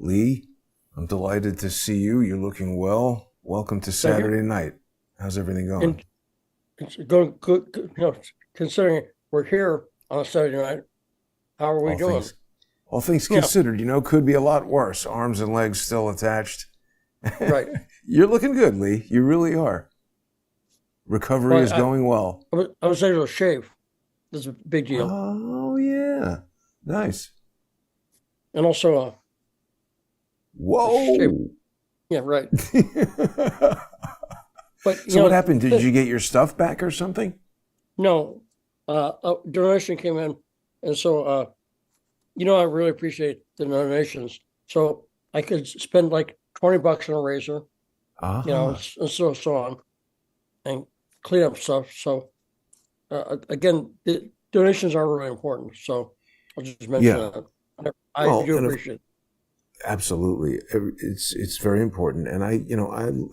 Lee, I'm delighted to see you. You're looking well. Welcome to Saturday night. How's everything going? And it's going good, considering we're here on a Saturday night. How are we doing? All things considered, could be a lot worse. Arms and legs still attached. Right. You're looking good, Lee. You really are. Recovery is going well. I was able to shave. That's a big deal. Oh, yeah. Nice. And also, whoa. Shave. Yeah, right. But so what happened? Did you get your stuff back or something? No. A donation came in. And so, I really appreciate the donations. So I could spend like $20 on a razor, and so on, and clean up stuff. So, again, the donations are really important. So I'll just mention that. I do appreciate it. Absolutely. It's very important. And I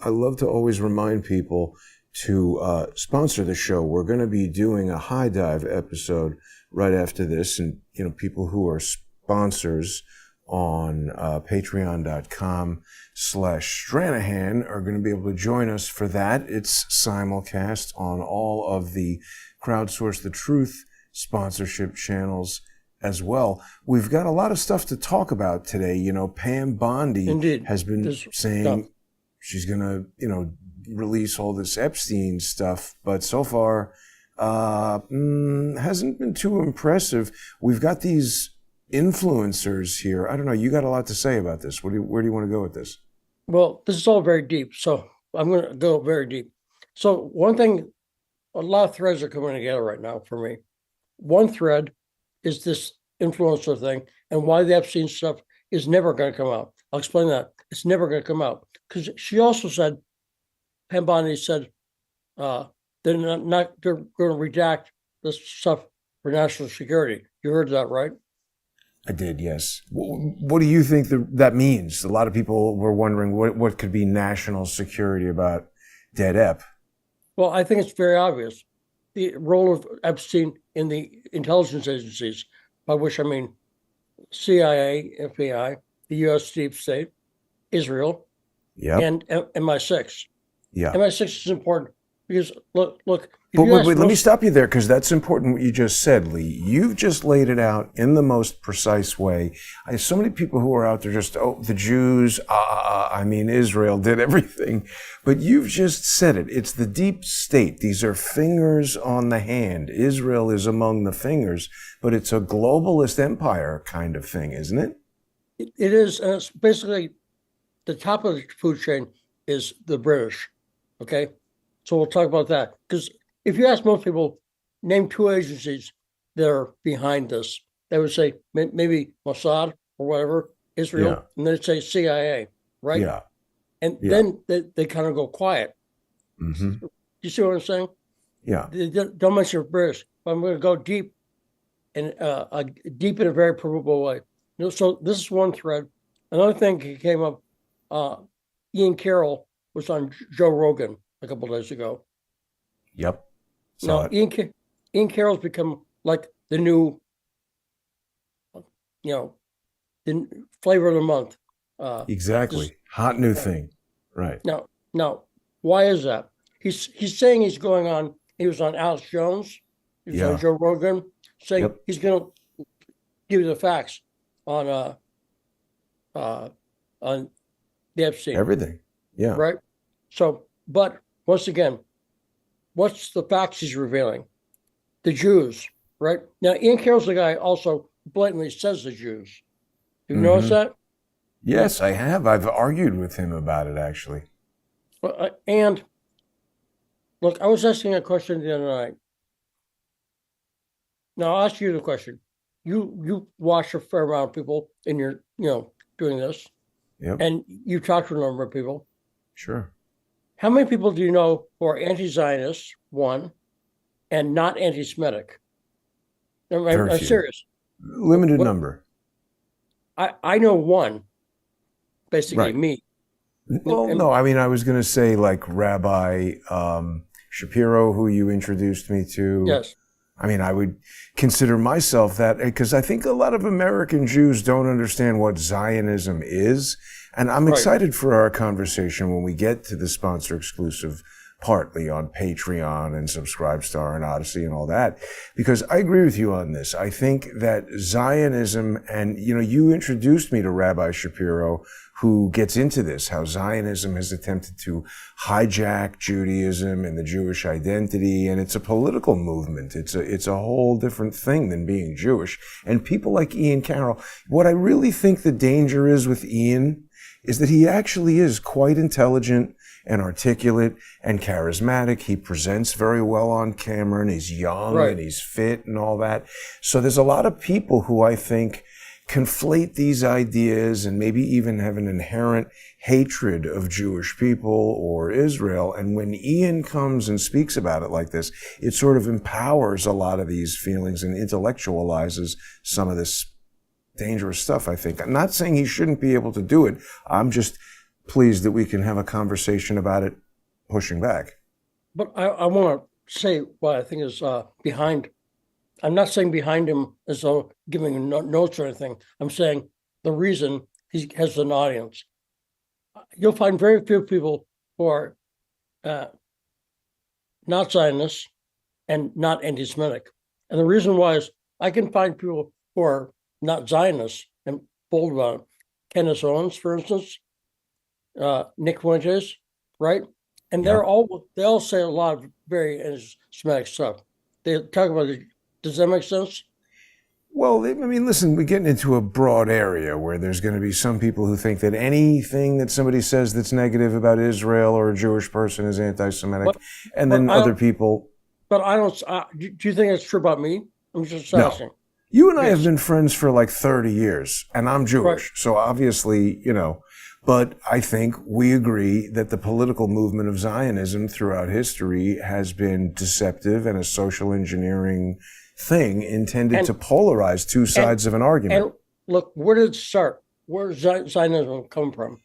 love to always remind people to sponsor the show. We're going to be doing a high dive episode right after this. And, people who are sponsors on patreon.com/Stranahan are going to be able to join us for that. It's simulcast on all of the Crowdsource the Truth sponsorship channels as well. We've got a lot of stuff to talk about today. Pam Bondi has been saying she's going to, release all this Epstein stuff, but so far hasn't been too impressive. We've got these influencers here. I don't know. You got a lot to say about this. Where do you want to go with this? Well, this is all very deep, so I'm going to go very deep. So one thing, a lot of threads are coming together right now for me. One thread is this influencer thing and why the Epstein stuff is never going to come out. I'll explain that. It's never going to come out because she also said, Pam Bondi said, they're going to redact this stuff for national security. You heard that, right? I did, yes. What do you think that means? A lot of people were wondering what could be national security about dead Ep. Well, I think it's very obvious. The role of Epstein in the intelligence agencies, by which I mean CIA, FBI, the U.S. Deep State, Israel, and MI6. Yeah, MI6 is important because look. But wait, let me stop you there because that's important what you just said, Lee. You've just laid it out in the most precise way. I have so many people who are out there just, the Jews, Israel did everything. But you've just said it. It's the deep state. These are fingers on the hand. Israel is among the fingers, but it's a globalist empire kind of thing, isn't it? It is, and it's basically the top of the food chain is the British, okay? So we'll talk about that because if you ask most people, name two agencies that are behind this, they would say maybe Mossad or whatever, Israel, and they'd say CIA, right? Yeah. And then they kind of go quiet. Mm-hmm. You see what I'm saying? Yeah. They don't mention British, but I'm going to go deep and deep in a very provable way. So this is one thread. Another thing came up, Ian Carroll was on Joe Rogan a couple of days ago. Yep. Now, Ian Carroll's become like the new, the flavor of the month. Exactly. Hot new thing. Right. Now, why is that? He's saying he's going on, he was on Alex Jones, he was on Joe Rogan, saying he's going to give you the facts on the Epstein. Everything. Yeah. Right? So, but once again, what's the facts he's revealing? The Jews, right? Now, Ian Carroll's the guy also blatantly says the Jews. You notice that? Yes, I have. I've argued with him about it, actually. And look, I was asking a question the other night. Now, I'll ask you the question. You watch a fair amount of people in your, doing this. Yep. And you talk to a number of people. Sure. How many people do you know who are anti-Zionist, one, and not anti-Semitic? I'm serious. Limited number. I know one, basically me. Well, no, I was going to say like Rabbi Shapiro, who you introduced me to. Yes. I mean, I would consider myself that because I think a lot of American Jews don't understand what Zionism is. And I'm excited for our conversation when we get to the sponsor exclusive partly on Patreon and Subscribestar and Odyssey and all that, because I agree with you on this. I think that Zionism, and you introduced me to Rabbi Shapiro, who gets into this, how Zionism has attempted to hijack Judaism and the Jewish identity, and it's a political movement. It's a whole different thing than being Jewish. And people like Ian Carroll, what I really think the danger is with Ian is that he actually is quite intelligent and articulate and charismatic. He presents very well on camera, and he's young and he's fit and all that. So there's a lot of people who I think conflate these ideas and maybe even have an inherent hatred of Jewish people or Israel. And when Ian comes and speaks about it like this, it sort of empowers a lot of these feelings and intellectualizes some of this dangerous stuff, I think. I'm not saying he shouldn't be able to do it. I'm just pleased that we can have a conversation about it pushing back. But I want to say what I think is behind. I'm not saying behind him as though giving him notes or anything. I'm saying the reason he has an audience. You'll find very few people who are not Zionists and not anti-Semitic. And the reason why is I can find people who are not Zionists and bold about it. Kenneth Owens, for instance, Nick Fuentes, right? And they all say a lot of very anti-Semitic stuff. They talk about it. Does that make sense? Well, I mean, listen, we're getting into a broad area where there's going to be some people who think that anything that somebody says that's negative about Israel or a Jewish person is anti-Semitic, and then other people. But I don't. Do you think that's true about me? I'm just asking. No. You and I have been friends for like 30 years, and I'm Jewish, so obviously, but I think we agree that the political movement of Zionism throughout history has been deceptive and a social engineering thing intended to polarize two sides of an argument. And look, where did it start? Where does Zionism come from?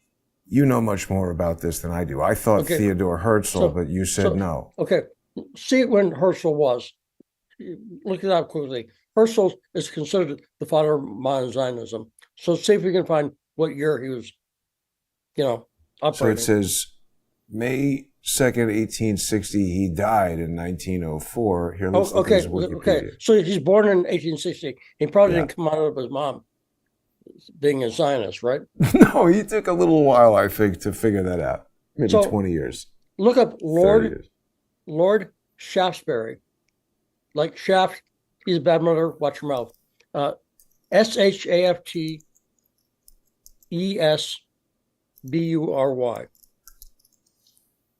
You know much more about this than I do. I thought Theodore Herzl, but you said no. Okay. See when Herzl was. Look it up quickly. Herzl is considered the father of modern Zionism. So see if we can find what year he was, operating. So it says May 2nd, 1860. He died in 1904. Here, let's look at his Wikipedia. Okay. So he's born in 1860. He probably didn't come out of his mom being a Zionist, right? No, he took a little while, I think, to figure that out. Maybe 20 years. Look up Lord Shaftesbury. Like Shaft, he's a bad mother, watch your mouth. Shaftesbury.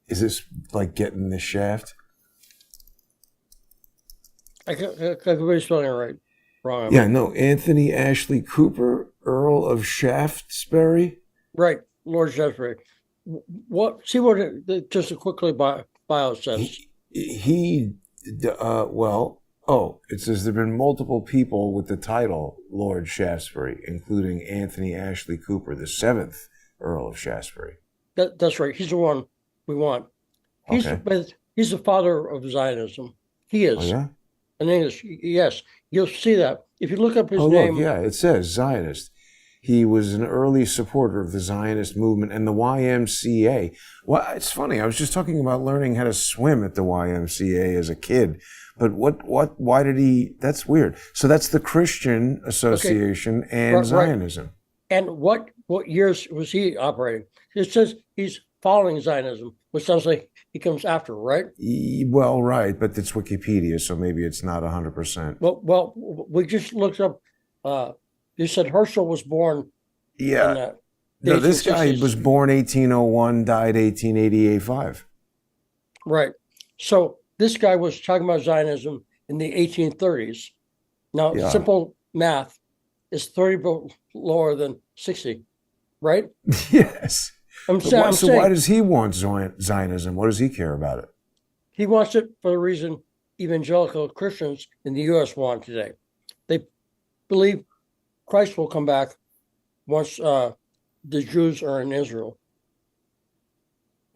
Is this like getting the shaft? I could be spelling it right. Wrong. Yeah, no. Anthony Ashley Cooper, Earl of Shaftesbury? Right, Lord Shaftesbury. See what it just a quickly bio says. It says there have been multiple people with the title Lord Shaftesbury, including Anthony Ashley Cooper, the 7th Earl of Shaftesbury. That's right. He's the one we want. He's the father of Zionism. He is. Oh, yeah? In English, yes. You'll see that. If you look up his name. Look, it says Zionist. He was an early supporter of the Zionist movement and the YMCA. Well, it's funny. I was just talking about learning how to swim at the YMCA as a kid. But why did he, that's weird. So that's the Christian Association and Zionism. Right. And what years was he operating? It says he's following Zionism, which sounds like he comes after, right? Well, right, but it's Wikipedia, so maybe it's not 100%. Well, we just looked up, you said Herzl was born in the no, this guy was born 1801, died 1885. Right. So this guy was talking about Zionism in the 1830s. Now, simple math is 30 lower than 60, right? Yes. I'm saying, why does he want Zionism? What does he care about it? He wants it for the reason evangelical Christians in the U.S. want today. They believe Christ will come back once the Jews are in Israel.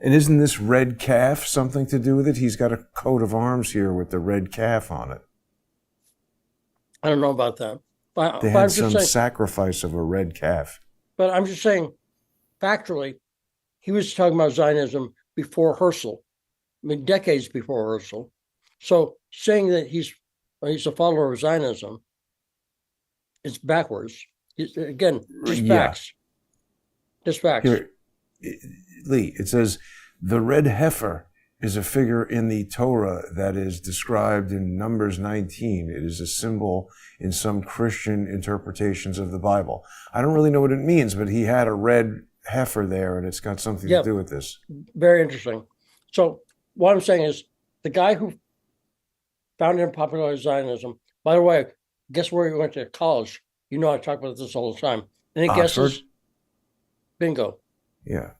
And isn't this red calf something to do with it? He's got a coat of arms here with the red calf on it. I don't know about that, They but had I'm just some saying. sacrifice of a red calf. But I'm just saying, factually, he was talking about Zionism before Herzl. I mean, decades before Herzl. So saying that he's a follower of Zionism is backwards. Again, just Yeah. facts. Just facts. Here, Lee, it says the red heifer is a figure in the Torah that is described in Numbers 19. It is a symbol in some Christian interpretations of the Bible. I don't really know what it means, but he had a red heifer there, and it's got something to do with this. Very interesting. So what I'm saying is the guy who founded and popularized Zionism, by the way, guess where he went to college? You know I talk about this all the time. Any Oxford? guesses? Bingo. Yeah.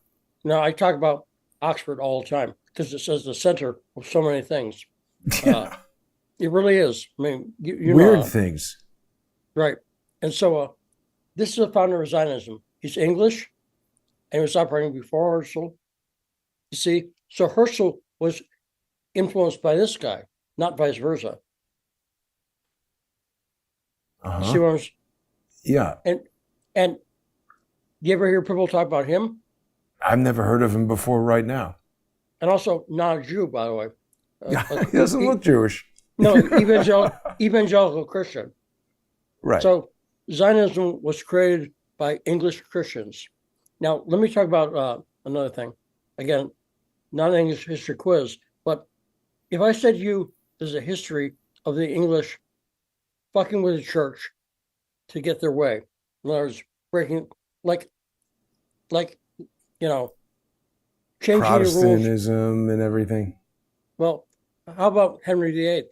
Now, I talk about Oxford all the time because it says the center of so many things. It really is. I mean, you weird know, things. right. And so this is the founder of Zionism. He's English and he was operating before Herzl. You see, so Herzl was influenced by this guy, not vice versa. You see what I'm saying? Yeah. And you ever hear people talk about him? I've never heard of him before right now. And also not a Jew, by the way. He doesn't look Jewish. No, evangelical Christian. Right. So Zionism was created by English Christians. Now, let me talk about another thing. Again, not an English history quiz, but if I said to you there's a history of the English fucking with the church to get their way, in other words, breaking, like, changing the rules. Protestantism and everything. Well, how about Henry VIII?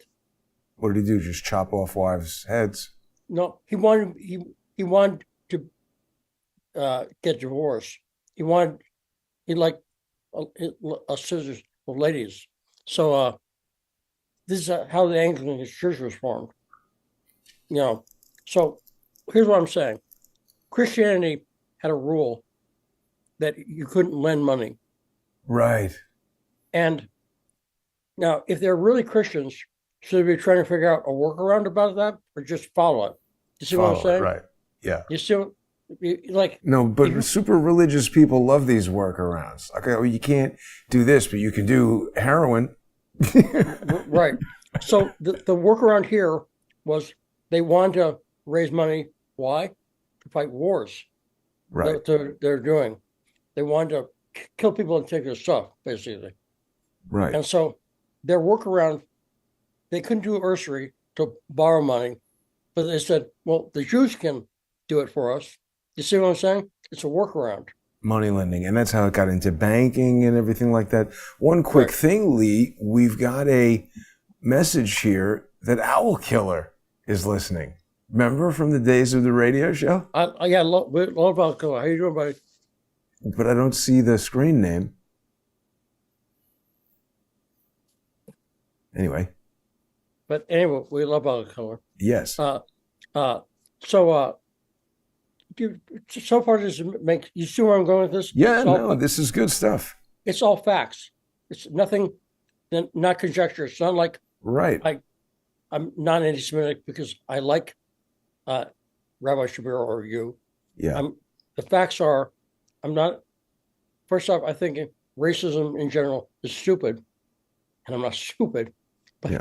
What did he do? Just chop off wives' heads? No, he wanted to get divorced. He liked scissors with ladies. So this is how the Anglican Church was formed. So here's what I'm saying. Christianity had a rule that you couldn't lend money. Right. And now, if they're really Christians, should they be trying to figure out a workaround about that or just follow it? You see what I'm saying? Right. Yeah. You see what, No, but super religious people love these workarounds. Okay, well, you can't do this, but you can do heroin. Right. So the workaround here was they wanted to raise money. Why? To fight wars. Right. That they're doing. They wanted to kill people and take their stuff, basically. Right. And so their workaround, they couldn't do usury to borrow money, but they said, well, the Jews can do it for us. You see what I'm saying? It's a workaround. Money lending. And that's how it got into banking and everything like that. One quick thing, Lee, we've got a message here that Owl Killer is listening. Remember from the days of the radio show? I love Owl Killer. How you doing, buddy? But I don't see the screen name. Anyway. But anyway, we love Owl Killer. Yes. So far, does it make you see where I'm going with this? Yeah, this is good stuff. It's all facts. It's nothing, not conjecture. It's not like I'm not anti-Semitic because I like Rabbi Shapiro or you. Yeah. The facts are, I'm not. First off, I think racism in general is stupid, and I'm not stupid. But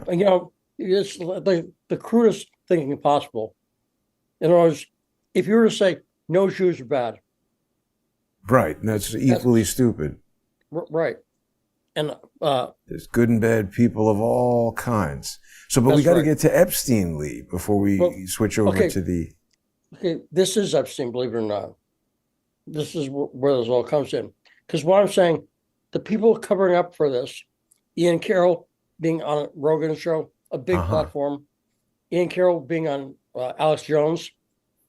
it's the crudest thing possible. In other words, if you were to say no Jews are bad, right, that's equally stupid. Right, and there's good and bad people of all kinds. So, but we got to get to Epstein, Lee, before we switch over to the. Okay, this is Epstein, believe it or not. This is where this all comes in. Because what I'm saying, the people covering up for this, Ian Carroll being on Rogan's show, a big platform, Ian Carroll being on Alex Jones,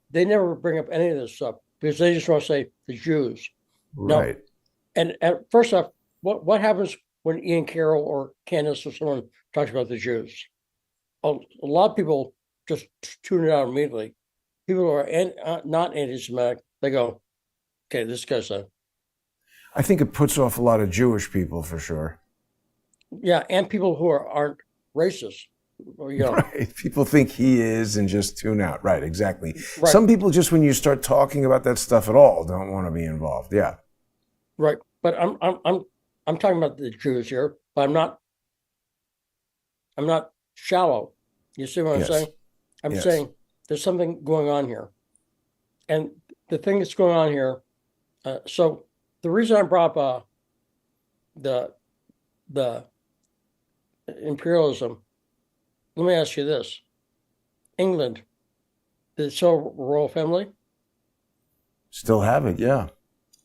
they never bring up any of this stuff because they just want to say the Jews. Right. Now, and first off, what happens when Ian Carroll or Candace or someone talks about the Jews? A lot of people just tune it out immediately. People who are not anti-Semitic, they go, okay, this guy's I think it puts off a lot of Jewish people for sure. Yeah, and people who aren't racist. You know, Right. People think he is and just tune out. Right, exactly. right, Some people just when you start talking about that stuff at all don't want to be involved. Yeah. right. But I'm talking about the Jews here, but I'm not shallow. You see what I'm Yes. saying? I'm Yes. saying there's something going on here, and the thing that's going on here. So the reason I brought up the the imperialism. Let me ask you this: England, the so royal family, Still have it. Yeah.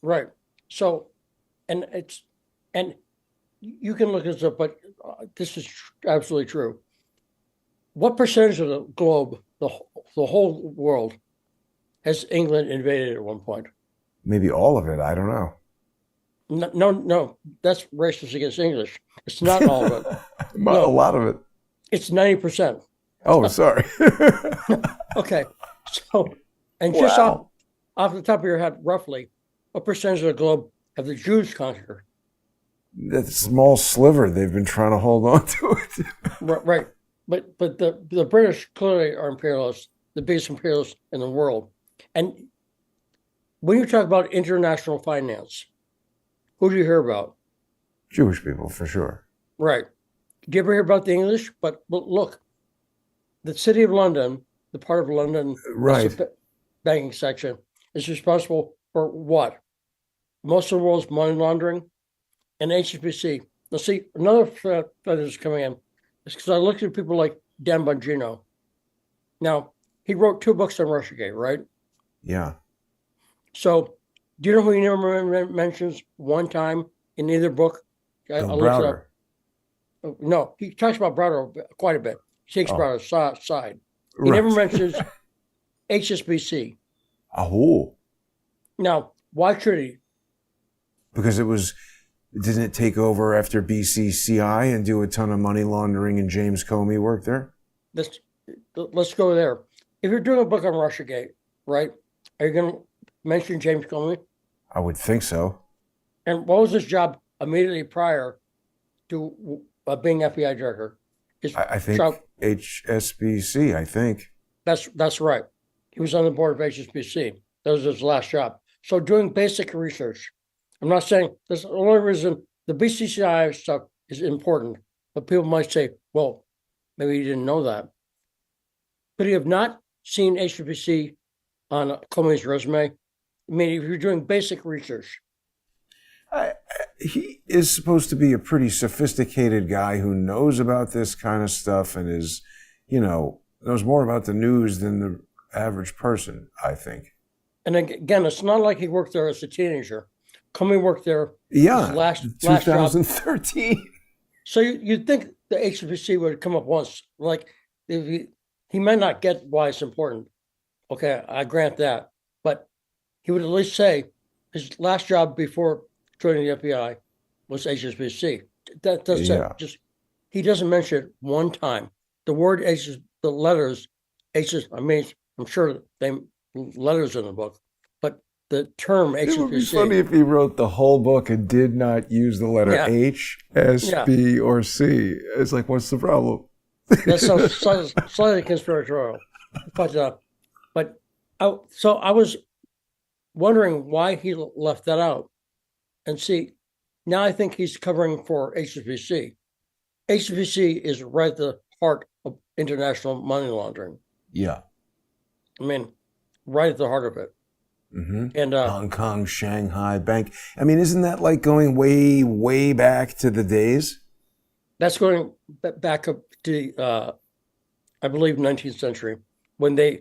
right? So, and it's and you can look this up, but this is absolutely true. What percentage of the globe, the whole world, has England invaded at one point? Maybe all of it. I don't know. No, no, no, that's racist against English. It's not all of it. A No, lot of it. it's 90%. Oh, sorry. Okay, so and just Wow. off the top of your head, roughly, what percentage of the globe have the Jews conquered? That small sliver, they've been trying to hold on to it. Right, but the British clearly are imperialists, the biggest imperialists in the world. And when you talk about international finance, who do you hear about? Jewish people, for sure. Right. Do you ever hear about the English? But look, the city of London, the part of London that's Right. the banking section, is responsible for what? Most of the world's money laundering and HSBC. Now, see, another threat that is coming in is because I looked at people like Dan Bongino. Now, he wrote 2 books on Russiagate, right? Yeah. So, do you know who he never mentions one time in either book? I Bill looked it Browder. up. No, he talks about Browder quite a bit. He takes Oh, Browder's side. He never right. mentions HSBC. Oh, Now, why should he? because didn't it take over after BCCI and do a ton of money laundering and James Comey worked there? Let's go there. If you're doing a book on Russiagate, right? Are you going to mention James Comey? I would think so. And what was his job immediately prior to being FBI director? His I job. think HSBC, I think. That's right. He was on the board of HSBC. That was his last job. So doing basic research. I'm not saying that's the only reason the BCCI stuff is important, but people might say, well, maybe you didn't know that. Could you have not seen HSBC on Comey's resume? I mean, if you're doing basic research, He is supposed to be a pretty sophisticated guy who knows about this kind of stuff and is, knows more about the news than the average person, I think. and again, it's not like he worked there as a teenager. Comey worked there his Yeah, last job. 2013. So you'd think the HBC would come up once, like if he might not get why it's important. Okay, I grant that, but he would at least say his last job before joining the FBI was HSBC. That's it. Yeah. Just he doesn't mention it one time. The word H, the letters H. I mean, I'm sure they letters in the book, but the term It would be HSBC. funny if he wrote the whole book and did not use the letter Yeah, H, S, yeah. B, or C. It's like, what's the problem? That sounds slightly conspiratorial, but so I was wondering why he left that out. And see, now I think he's covering for HSBC. HSBC is right at the heart of international money laundering. Yeah. I mean, right at the heart of it. Mm-hmm. And Hong Kong, Shanghai Bank. I mean, isn't that like going way, way back to the days? that's going back up to, I believe, 19th century, when they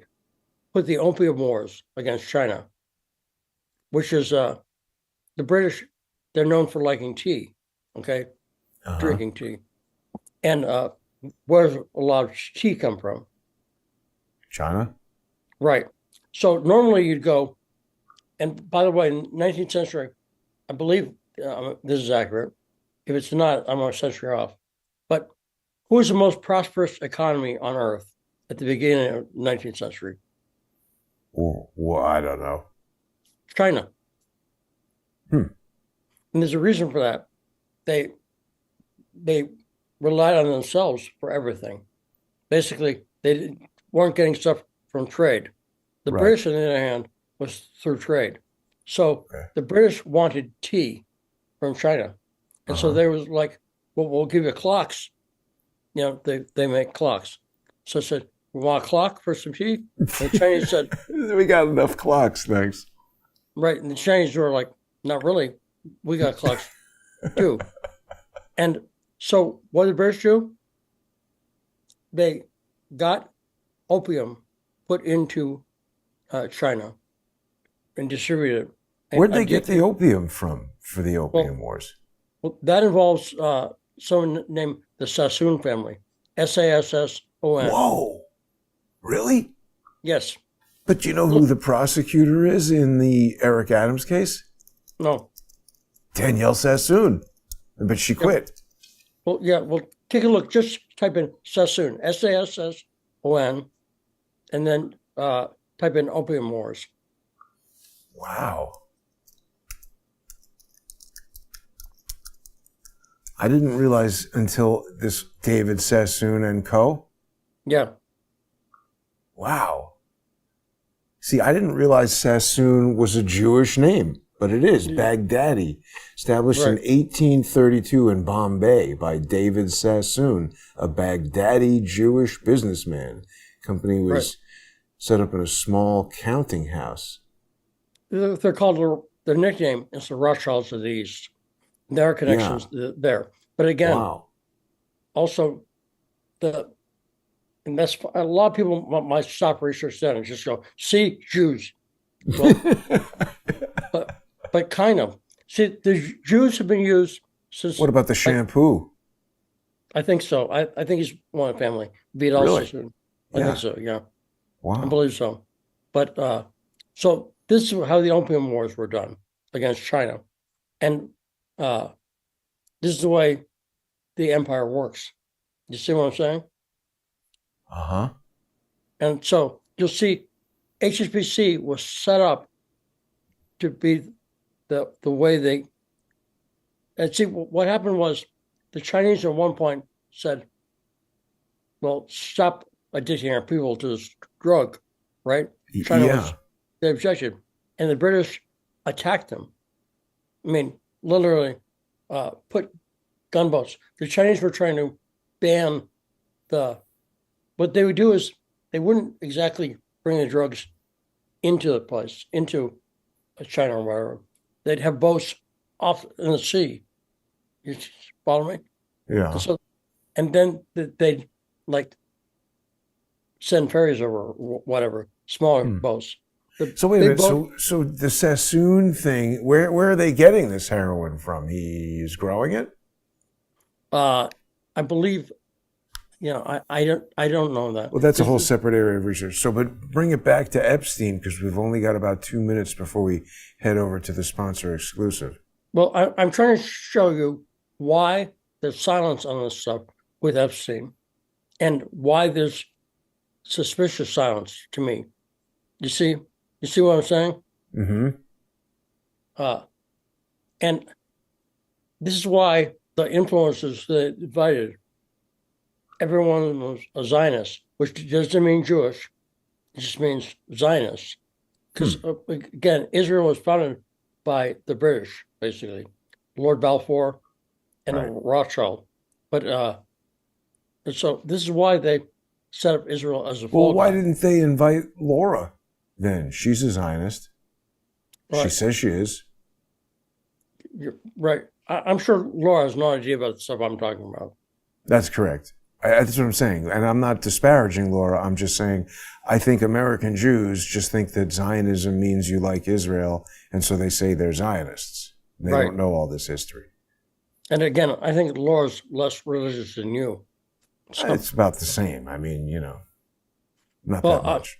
put the Opium Wars against China, which is the British, they're known for liking tea, okay, drinking tea. And where's a lot of tea come from? China? Right. So normally you'd go, and by the way, in 19th century, I believe this is accurate. If it's not, I'm a century off. But who was the most prosperous economy on earth at the beginning of the 19th century? Well, I don't know. China. Hmm. And there's a reason for that. They relied on themselves for everything. basically weren't getting stuff from trade. The Right. British, on the other hand, was through trade. So Okay. the British wanted tea from China. And so Uh-huh. they was like, well, we'll give you clocks. You know, they make clocks. So I said, we want a clock for some tea? And the Chinese said, We got enough clocks, thanks. right. And the Chinese were like, not really. We got clocks too. And so what did the British do? They got opium put into China and distributed it. Where'd they get the opium from for the Opium Well, Wars? well, that involves someone named the Sassoon family, Sasson. Whoa, really? Yes. But you know who Look, the prosecutor is in the Eric Adams case? no. Danielle Sassoon. But she quit. Well, yeah. Well, take a look. Just type in Sassoon, Sasson, and then type in Opium Wars. Wow. I didn't realize until this David Sassoon and Co. Yeah. Wow. See, I didn't realize Sassoon was a Jewish name, but it is. Yeah. Baghdadi, established in Right. 1832 in Bombay by David Sassoon, a Baghdadi Jewish businessman. Company was Right. set up in a small counting house. They're called, their nickname is the Rothschilds of the East. There are connections there. But again, Wow. also and that's a lot of people might stop research then and just go, see, Jews. Well, but kind of. See, the Jews have been used since. What about the shampoo? I think so. I think he's one family. Vidal Really? Sassoon. I Yeah. think so, yeah. I Wow. believe so. But so this is how the Opium Wars were done against China. And this is the way the empire works. You see what I'm saying? Uh-huh. And so you'll see HSBC was set up to be the way they, and see what happened was the Chinese at one point said, well, stop addicting our people to this drug, right? China was, they objected, and the British attacked them. I mean, literally put gunboats. The Chinese were trying to ban what they would do is they wouldn't exactly bring the drugs into the place, into China or whatever. They'd have boats off in the sea. You follow me? Yeah. And then they'd like send ferries over, whatever, smaller boats. So wait a minute. So the Sassoon thing, where are they getting this heroin from? He's growing it? I believe, I don't know that. Well, that's a whole separate area of research. So, but bring it back to Epstein, because we've only got about 2 minutes before we head over to the sponsor exclusive. Well, I'm trying to show you why there's silence on this stuff with Epstein and why there's suspicious silence to me. You see what I'm saying? Mm-hmm. And this is why the influencers that invited, everyone was a Zionist, which doesn't mean Jewish. It just means Zionist. Because, again, Israel was founded by the British, basically, Lord Balfour and Rothschild. But and so this is why they set up Israel as a fall Well, why guy. didn't they invite Laura then? She's a Zionist. She says she is. You're right. I'm sure Laura has no idea about the stuff I'm talking about. That's correct. That's what I'm saying. And I'm not disparaging Laura. I'm just saying I think American Jews just think that Zionism means you like Israel, and so they say they're Zionists. They don't know all this history. And again, I think Laura's less religious than you. So, It's about the same. I mean, not that much.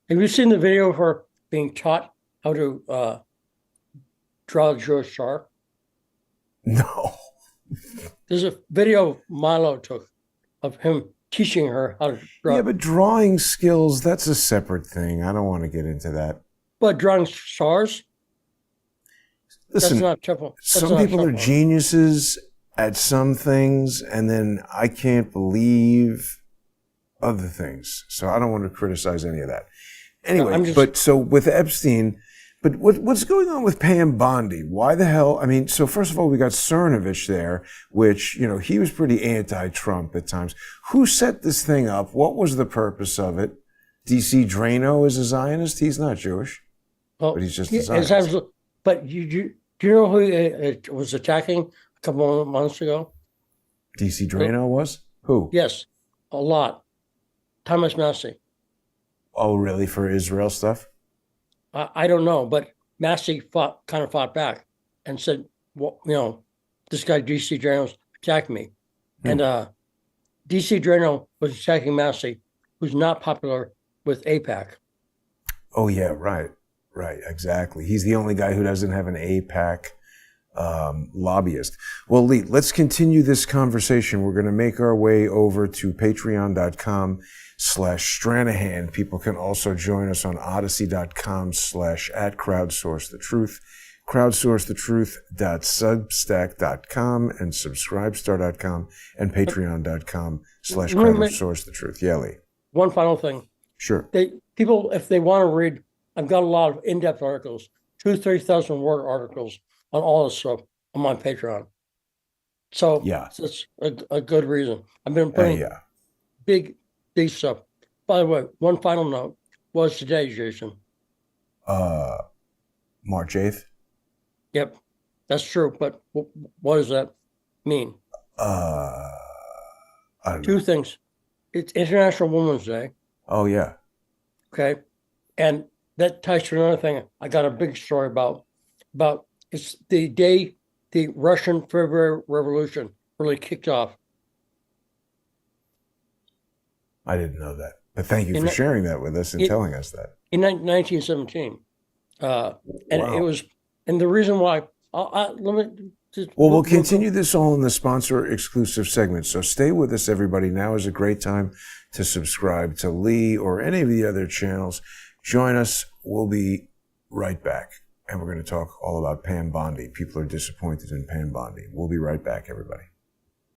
Have you seen the video of her being taught how to draw a Jewish star? No. There's a video Milo took of him teaching her how to draw. Yeah, but drawing skills, that's a separate thing. I don't want to get into that. But drawing stars? Listen, that's not temple. Some people are geniuses at some things, and then I can't believe other things. So I don't want to criticize any of that. Anyway, I'm just- but so with Epstein, but what's going on with Pam Bondi? Why the hell? I mean, so first of all, we got Cernovich there, which, you know, he was pretty anti-Trump at times. Who set this thing up? What was the purpose of it? DC Drano is a Zionist. He's not Jewish, well, but he's just he- a it's Zionist. absolute- But do you know who was attacking a couple of months ago? DC Drano was? Who? Yes, a lot. Thomas Massey. Oh, really? For Israel stuff? I don't know, but Massey kind of fought back and said, "Well, you know, this guy DC Drano's attacked me," and DC Drano was attacking Massey, who's not popular with AIPAC. Oh, yeah, right. Right, exactly. He's the only guy who doesn't have an AIPAC lobbyist. Well, Lee, let's continue this conversation. We're going to make our way over to patreon.com/Stranahan. People can also join us on odyssey.com/@crowdsourcethetruth, crowdsourcethetruth.substack.com, and subscribestar.com, and patreon.com/crowdsourcethetruth. Yeah, Lee. One final thing. Sure. People, if they want to read, I've got a lot of in-depth articles, 3,000 word articles on all this stuff on my Patreon. So Yeah. it's a good reason. I've been putting Yeah. big stuff. By the way, one final note was today, Jason. March 8th. Yep, that's true. But what does that mean? I don't know. Two things. It's International Women's Day. Oh, yeah. Okay. And that ties to another thing I got a big story about it's the day the Russian February Revolution really kicked off. I didn't know that. But thank you In for that- sharing that with us and telling us that. In 1917. And Wow. it was, and the reason why, let me just. Well, we'll continue this all in the sponsor exclusive segment. So stay with us, everybody. Now is a great time to subscribe to Lee or any of the other channels. Join us. We'll be right back. And we're going to talk all about Pam Bondi. People are disappointed in Pam Bondi. We'll be right back, everybody.